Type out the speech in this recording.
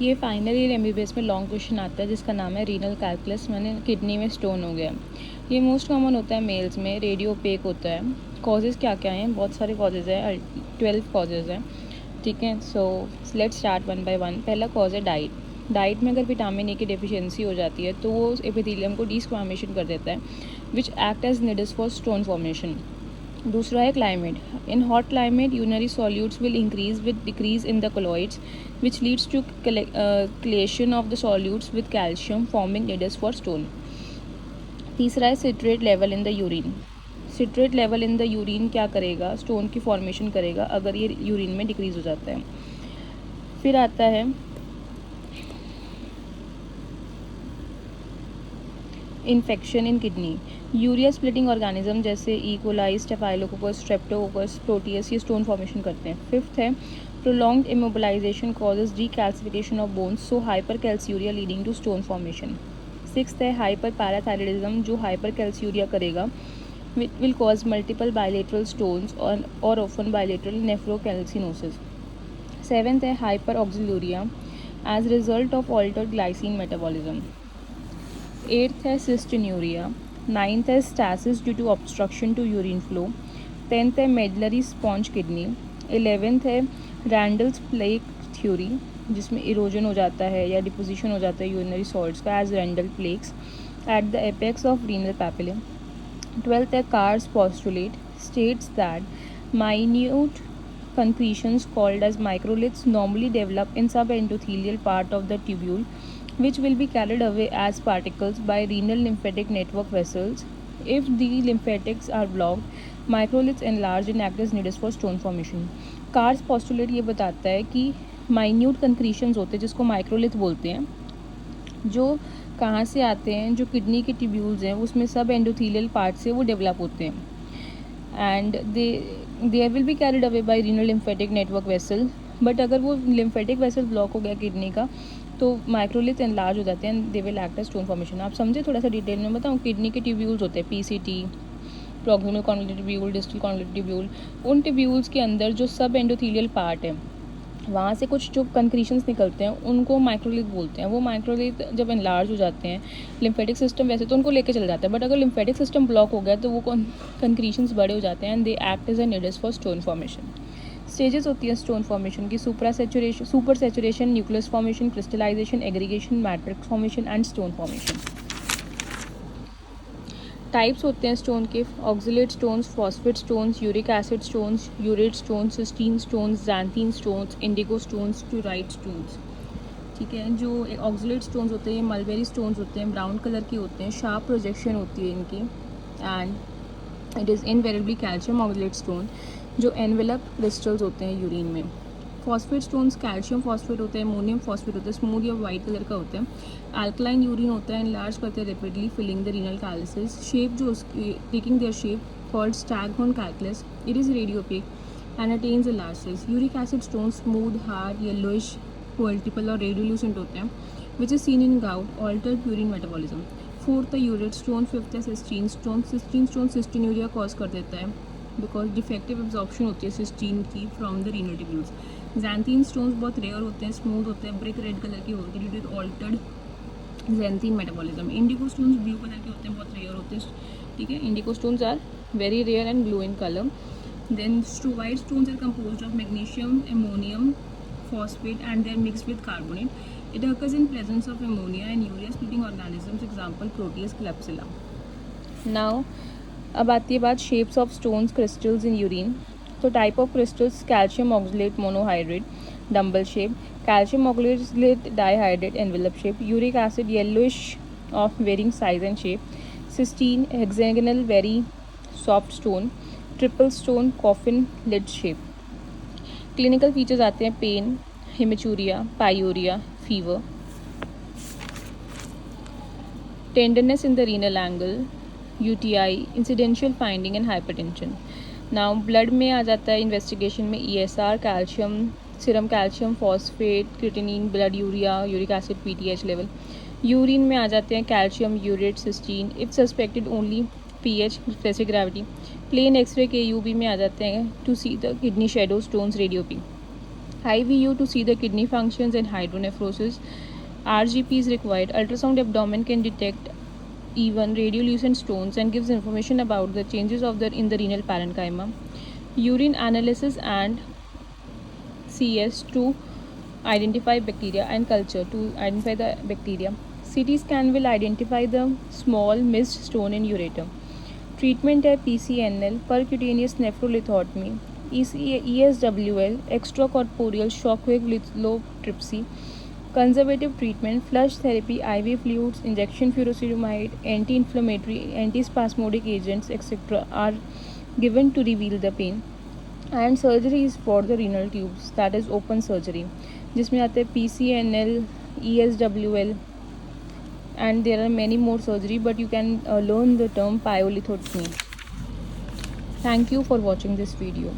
ये finally MBBS में long question आता है जिसका नाम है रीनल कैलकुलस, मैंने किडनी में स्टोन हो गया। ये मोस्ट कॉमन होता है मेल्स में, रेडियो ओपेक होता है। कॉजेज़ क्या क्या हैं? बहुत सारे कॉजेज़ हैं, 12 कॉजेज़ हैं। ठीक है, so let's start one by one. पहला कॉज है डाइट। डाइट में अगर विटामिन ए की डेफिशिएंसी हो जाती है तो वो एपिथेलियम को डिस्क्वामेशन कर देता है, which act as nidus for stone formation. दूसरा है climate. In hot climate urinary solutes will increase with decrease in the colloids which leads to chelation of the solutes with calcium forming nidus for stone. तीसरा है citrate level in the urine. Citrate level in the urine क्या करेगा? Stone की formation करेगा अगर ये urine में decrease हो जाता है। फिर आता है infection in kidney. Urea splitting organism जैसे E coli, staphylococcus, streptococcus, proteus, ये स्टोन फॉर्मेशन करते हैं। फिफ्थ है prolonged immobilisation causes decalcification of bones, so hypercalciuria leading to stone formation. Sixth है हाइपर पैराथायरॉयडिज्म, जो हाइपर कैल्सियूरिया करेगा will cause multiple bilateral stones और often bilateral nephrocalcinosis. Seventh है hyperoxaluria as result of altered glycine metabolism. Eighth है cystinuria. Ninth है stasis due to obstruction to urine flow. Tenth है medullary sponge kidney. 11th है Randall's plaque theory, जिसमें erosion हो जाता है या डिपोजिशन हो जाता है यूरिनरी सॉल्ट्स का as Randall plaques at the apex of renal papillae. 12th है Carr's postulate states that minute concretions called as microliths normally develop in subendothelial part of the tubule, which will be carried away as particles by renal lymphatic network vessels. If the lymphatics are blocked, microliths enlarge and act as needles for stone formation. Cars postulate ये बताता है कि minute कंक्रीशंस होते हैं जिसको microlith बोलते हैं, जो कहाँ से आते हैं? जो किडनी के ट्यूब्यूल्स हैं उसमें सब एंडोथीलियल पार्ट से वो डेवलप होते हैं and they will be carried away by renal lymphatic network vessel. But अगर वो लिम्फेटिक वेसल ब्लॉक हो गया किडनी का तो माइक्रोलिथ एनलार्ज हो जाते हैं, they will act as stone formation. आप समझे? थोड़ा सा डिटेल में बताऊँ। किडनी के ट्यूब्यूल्स होते हैं PCT, proximal convoluted tubule, distal convoluted tubule. उन ट्यूब्यूल्स के अंदर जो सब एंडोथीलियल पार्ट है वहाँ से कुछ जो कंक्रीशंस निकलते हैं उनको माइक्रोलिथ बोलते हैं। वो माइक्रोलिथ जब एनलार्ज हो जाते हैं, लिम्फेटिक सिस्टम वैसे तो उनको लेके चल जाता है, बट अगर लिम्फेटिक सिस्टम ब्लॉक हो गया तो वो कंक्रीशंस बड़े हो जाते हैं and they act as a nidus for stone formation. Stages होती है स्टोन फॉर्मेशन की: supersaturation, nucleus formation, crystallisation, aggregation, matrix formation and stone formation. Types होते हैं स्टोन के: oxalate stones, phosphate stones, uric acid stones, urate stones, cystine stones, xanthine stones, indigo stones, टूराइट stones. ठीक है, जो oxalate stones होते हैं ये मलबेरी स्टोन्स होते हैं, ब्राउन कलर के होते हैं, शार्प प्रोजेक्शन होती है इनकी and it is invariably calcium oxalate stone, जो एनवेलप क्रिस्टल्स होते हैं यूरिन में। फॉस्फेट स्टोन्स कैल्शियम फॉस्फेट होते हैं, अमोनियम फॉस्फेट होता है, स्मूथ या वाइट कलर का होता है। अल्कलाइन यूरिन होता है, एनलार्ज करते हैं rapidly filling the renal calyces. Shape जो उसकी taking their shape called staghorn calculus, it is radiopaque and attains a large size. Uric acid stones smooth, hard, yellowish, multiple और रेडियोल्यूसेंट होते हैं, which is seen in gout, altered urine metabolism. Fourth है urate stone. Fifth है cystine stone. Cystine stone cystinuria cause कर देता है because defective absorption होती है सिस्टीन की from the renal tubules. Xanthine stones बहुत रेयर होते हैं, स्मूथ होते हैं, ब्रिक रेड कलर के होते हैं due to altered xanthine metabolism. Indigo stones blue colour के होते हैं, बहुत रेयर होते हैं। ठीक है, indigo stones are very rare and blue in colour. Then struvite stones are composed of magnesium, ammonium phosphate and they are mixed with carbonate. It occurs in presence of ammonia and urea splitting organisms, example Proteus clepsydra. Now अब आती है बात shapes of stones crystals in urine. तो type of crystals: calcium oxalate monohydrate dumbbell shape, calcium oxalate dihydrate envelope shape, uric acid yellowish of varying size and shape, cystine hexagonal very soft stone, triple stone coffin lid shape. Clinical features आते हैं: pain, haematuria, pyuria, fever, tenderness in the renal angle, UTI, incidental finding and hypertension. Now blood में आ जाता है investigation में ESR, calcium, serum calcium phosphate, creatinine, blood urea, uric acid, PTH level. Urine में आ जाते हैं calcium, urate, cystine. If suspected only pH, specific gravity. Plain X-ray KUB में आ जाते हैं to see the kidney shadow stones, radiopaque. IVU to see the kidney functions and hydronephrosis. RGP is required. Ultrasound abdomen can detect even radiolucent stones and gives information about the changes of in the renal parenchyma. Urine analysis and CS to identify bacteria and culture to identify the bacteria. CT scan will identify the small missed stone in ureter. Treatment है PCNL, percutaneous nephrolithotomy, ESWL, extracorporeal shockwave lithotripsy. Conservative treatment, flush therapy, IV fluids, injection furosemide, anti-inflammatory, antispasmodic agents, etc. are given to relieve the pain. And surgery is for the renal tubes, that is open surgery, जिसमें आते हैं PCNL, ESWL, and there are many more surgery, but you can learn the term pyolithotomy. Thank you for watching this video.